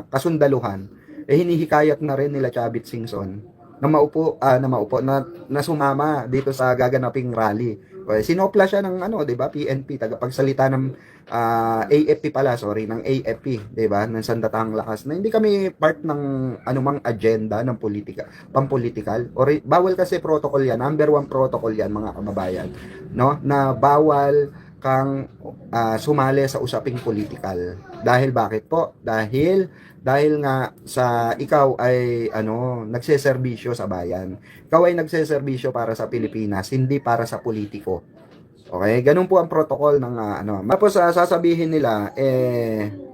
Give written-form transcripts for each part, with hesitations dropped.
kasundaluhan, hinihikayat na rin nila Chavit Singson na sumama dito sa gaganaping rally. Well, sinopla siya ng di ba, PNP, tagapagsalita ng AFP pala, sorry, ng AFP, di ba, ng Sandatahang Lakas, na hindi kami part ng anumang agenda ng politika, pampolitikal, or bawal kasi protocol yan, number 1 protocol yan, mga kababayan, no, na bawal kang sumali sa usaping politikal. Dahil bakit po? Dahil nga sa ikaw ay nagseserbisyo sa bayan. Ikaw ay nagseserbisyo para sa Pilipinas, hindi para sa politiko. Okay? Ganun po ang protocol ng Tapos sasabihin nila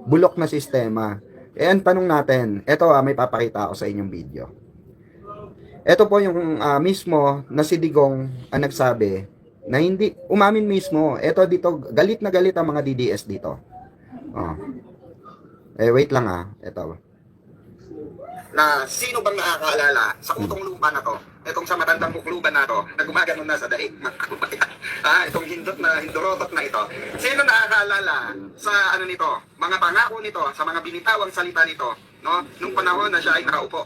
bulok na sistema. Ang tanong natin, eto may papakita ako sa inyong video. Ito po yung mismo na si Digong ang nagsabi na hindi umamin mismo. Ito dito, galit na galit ang mga DDS dito. Wait lang ito. Na sino bang nakakaalala sa utong lupa na to, itong sa matandang bukluban na to, na gumagano na sa daig, itong hindorotot na ito. Sino nakakaalala sa nito, mga pangako nito, sa mga binitawang salita nito, no? Nung panahon na siya ay nakaupo.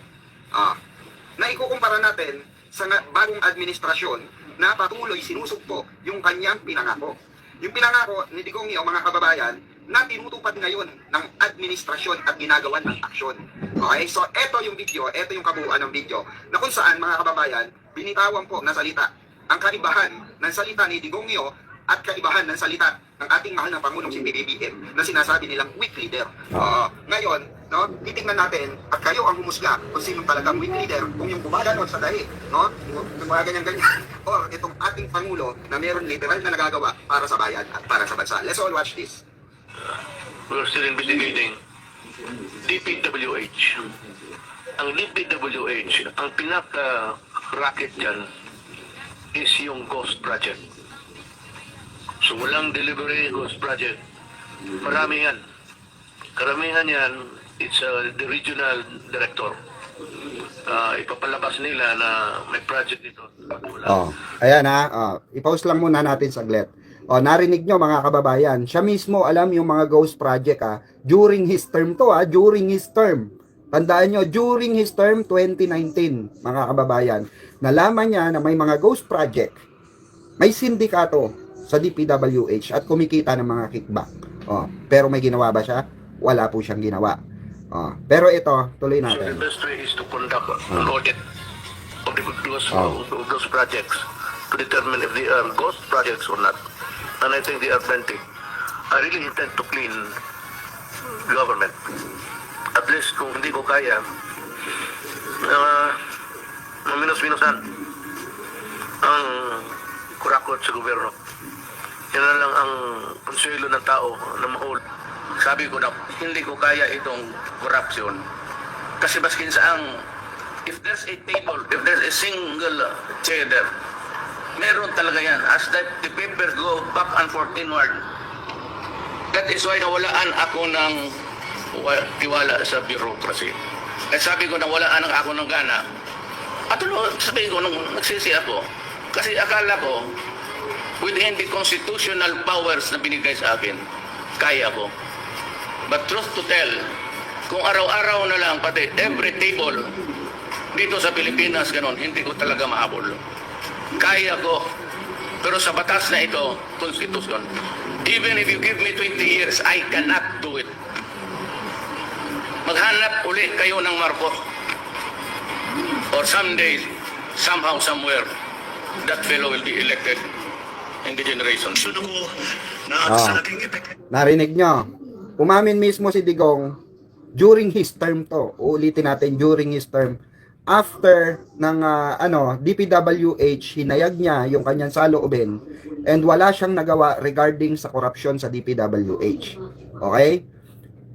Na ikukumpara natin sa bagong administrasyon na patuloy sinusugpo yung kanyang pinangako. Yung pinangako ni Digong o mga kababayan na tinutupad ngayon ng administrasyon at ginagawan ng aksyon. Okay? So, ito yung video, ito yung kabuuan ng video na kung saan, mga kababayan, binitawan po na salita. Ang kaibahan ng salita ni Digong at kaibahan ng salita ng ating mahal na Pangulong si BBM na sinasabi nilang weak leader. Ngayon, no, titingnan natin at kayo ang humusga kung sino talagang weak leader, kung yung gumaganon sa dahi, no, yung mga ganyan-ganyan, or itong ating Pangulo na meron literal na nagagawa para sa bayan at para sa bansa. Let's all watch this. We're still investigating DPWH. Ang DPWH, ang pinaka-racket dyan is yung Ghost Project. So walang delivery Ghost Project. Marami yan. Karamihan yan, it's the regional director. Ipapalabas nila na may project dito. Ayan i-pause lang muna natin saglit. Narinig nyo mga kababayan, siya mismo alam yung mga ghost project during his term to during his term. Tandaan nyo, during his term 2019 mga kababayan, nalaman niya na may mga ghost project, may sindikato sa DPWH at kumikita ng mga kickback. Pero may ginawa ba siya? Wala po siyang ginawa. Pero ito, tuloy natin. So the best way is to conduct an audit of those projects to determine if they are ghost projects or not. And I think they are plenty. I really intend to clean government. At least kung hindi ko kaya, maminus-minusan ang kurakot sa gobyerno. Yan na lang ang konsuelo ng tao na mahul. Sabi ko na hindi ko kaya itong corruption. Kasi baskin saang, if there's a table, if there's a single chair there, meron talaga yan. As that the papers go back and forth inward. That is why nawalaan ako ng tiwala sa bureaucracy. At sabi ko nawalaan ako ng gana. At sabi ko nung nagsisi ako. Kasi akala ko, within the constitutional powers na binigay sa akin, kaya ko. But truth to tell, kung araw-araw na lang, pati every table dito sa Pilipinas, ganon, hindi ko talaga mahabol. Kaya ko. Pero sa batas na ito, konstitusyon. Even if you give me 20 years, I cannot do it. Maghanap uli kayo ng Marcos. Or someday, somehow, somewhere, that fellow will be elected in the generation. Narinig nyo. Umamin mismo si Digong during his term to. Uulitin natin, during his term. After ng DPWH, hinayag niya yung kanyang saloobin and wala siyang nagawa regarding sa korupsyon sa DPWH. Okay?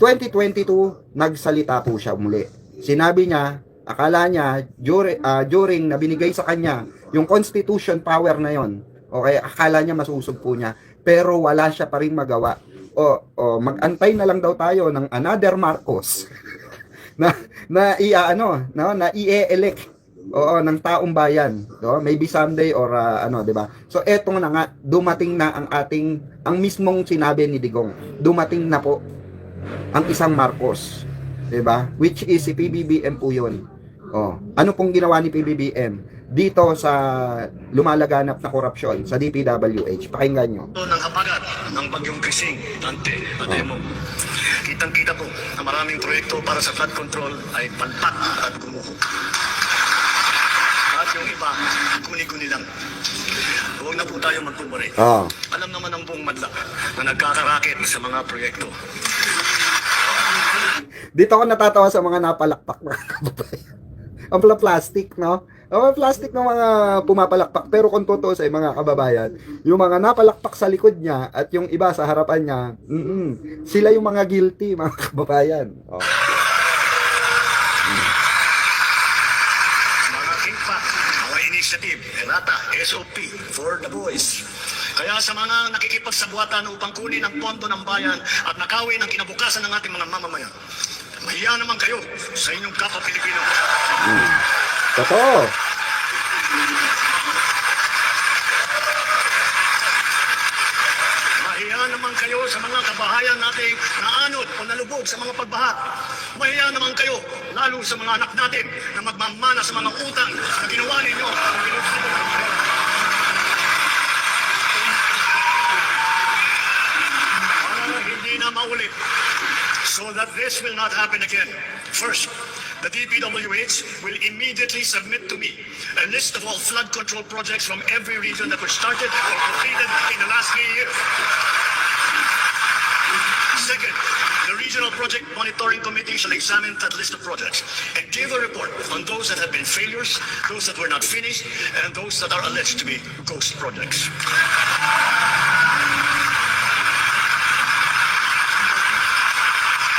2022, nagsalita po siya muli. Sinabi niya, akala niya during na binigay sa kanya yung constitution power na yon. Okay, akala niya masusugpo niya, pero wala siya pa rin magawa. Mag-antay na lang daw tayo ng another Marcos. na i-elect ng taong bayan, no? Maybe someday or 'di ba? So eto na nga, dumating na ang mismong sinabi ni Digong. Dumating na po ang isang Marcos. 'Diba? Which is si PBBM po yun. Oh, ano pong ginawa ni PBBM dito sa lumalaganap na korupsyon sa DPWH? Pakinggan nyo. ng habagat ng bagyong Krising, Dante, Patemo. Kitang-kita po na maraming proyekto para sa flood control ay palpak at gumuho. At yung iba, guni-guni lang. Huwag na po tayo magpumuri. Oh. Alam naman ng buong madla na nagkakarakit sa mga proyekto. Dito ako natatawa sa mga napalakpak mga kababayan. Ang plastic, no? Ang plastic ng mga pumapalakpak. Pero kung totoo sa mga kababayan, yung mga napalakpak sa likod niya at yung iba sa harapan niya, sila yung mga guilty, mga kababayan. Oh. Mga KINPA, mga initiative, errata, SOP, for the boys. Kaya sa mga nakikipagsabuatan upang kunin ang pondo ng bayan at nakawin ang kinabukasan ng ating mga mamamayan, mahiya naman kayo sa inyong kapwa Pilipino. Totoo. Mahiya naman kayo sa mga kabahayan nating naanod o nalubog sa mga pagbaha. Mahiya naman kayo, lalo sa mga anak natin na magmamana sa mga utang na ginawa ninyo. Para hindi na maulit. So that this will not happen again. First, the DPWH will immediately submit to me a list of all flood control projects from every region that were started or completed in the last 3 years. Second, the Regional Project Monitoring Committee shall examine that list of projects and give a report on those that have been failures, those that were not finished, and those that are alleged to be ghost projects.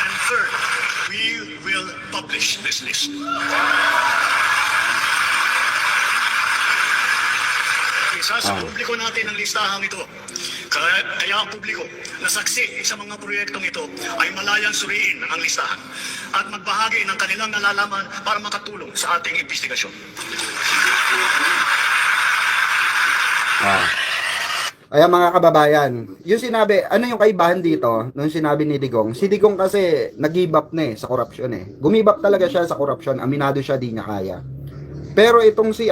And third, we will publish this list. Isa sa publiko natin ang listahang ito. Kaya ang publiko na saksi sa mga proyektong ito ay malayang suriin ang listahan at magbahagi ng kanilang nalalaman para makatulong sa ating investigasyon. Ayan mga kababayan, yung sinabi, ano yung kaibahan dito nung sinabi ni Digong? Si Digong kasi nag-give up na sa korupsyon eh. Gumibap talaga siya sa korupsyon, aminado siya di niya kaya. Pero itong si